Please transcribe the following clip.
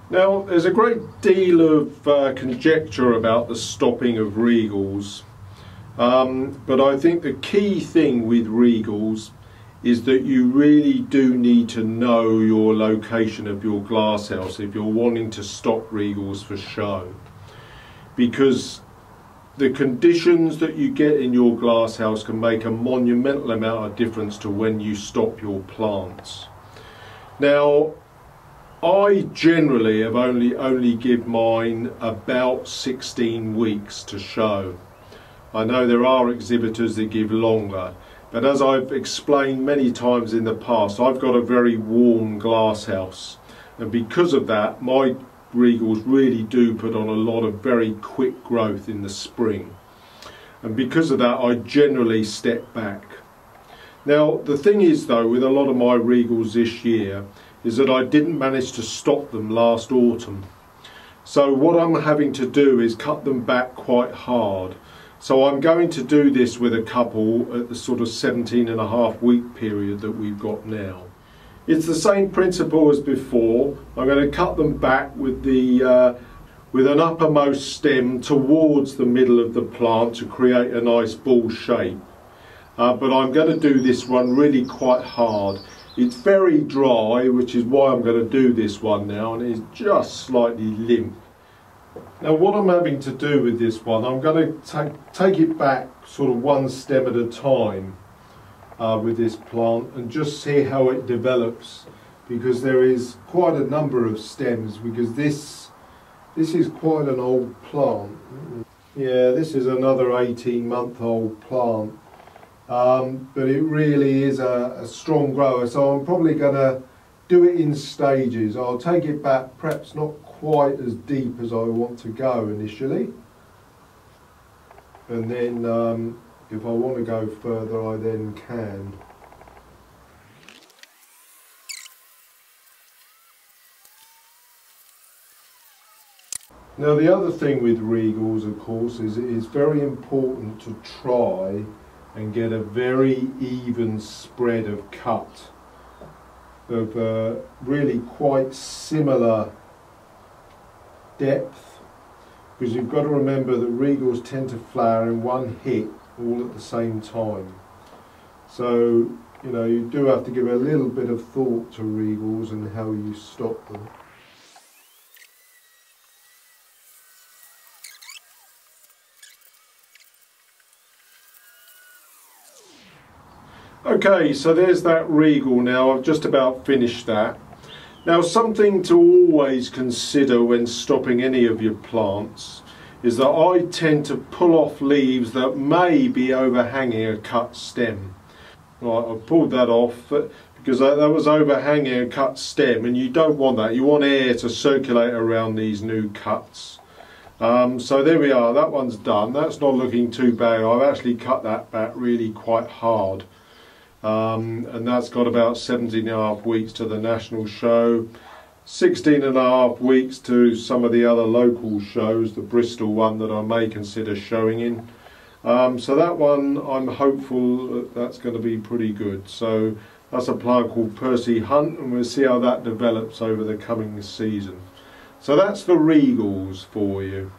Now, there's a great deal of conjecture about the stopping of Regals, but I think the key thing with Regals is that you really do need to know your location of your glasshouse if you're wanting to stop Regals for show, because the conditions that you get in your glasshouse can make a monumental amount of difference to when you stop your plants. Now, I generally have only give mine about 16 weeks to show. I know there are exhibitors that give longer, but as I've explained many times in the past, I've got a very warm glasshouse, and because of that my Regals really do put on a lot of very quick growth in the spring, and because of that I generally step back. Now the thing is though, with a lot of my Regals this year, is that I didn't manage to stop them last autumn. So what I'm having to do is cut them back quite hard. So I'm going to do this with a couple at the sort of 17.5 week period that we've got now. It's the same principle as before. I'm going to cut them back with with an uppermost stem towards the middle of the plant to create a nice ball shape. But I'm going to do this one really quite hard. It's very dry, which is why I'm going to do this one now, and it's just slightly limp. Now what I'm having to do with this one, I'm going to take it back sort of one stem at a time with this plant and just see how it develops, because there is quite a number of stems, because this is quite an old plant. Yeah, this is another 18-month-old plant. But it really is a strong grower, so I'm probably going to do it in stages. I'll take it back perhaps not quite as deep as I want to go initially, and then if I want to go further I then can. Now the other thing with Regals, of course, is it is very important to try and get a very even spread of cut of really quite similar depth, because you've got to remember that Regals tend to flower in one hit all at the same time. So, you know, you do have to give a little bit of thought to Regals and how you stop them. Okay, so there's that Regal now. I've just about finished that. Now something to always consider when stopping any of your plants is that I tend to pull off leaves that may be overhanging a cut stem. Right, I've pulled that off because that was overhanging a cut stem, and you don't want that. You want air to circulate around these new cuts. So there we are, that one's done. That's not looking too bad. I've actually cut that back really quite hard. And that's got about 17.5 weeks to the national show, 16.5 weeks to some of the other local shows, the Bristol one that I may consider showing in. So that one, I'm hopeful that's going to be pretty good. So that's a plant called Percy Hunt, and we'll see how that develops over the coming season. So that's the Regals for you.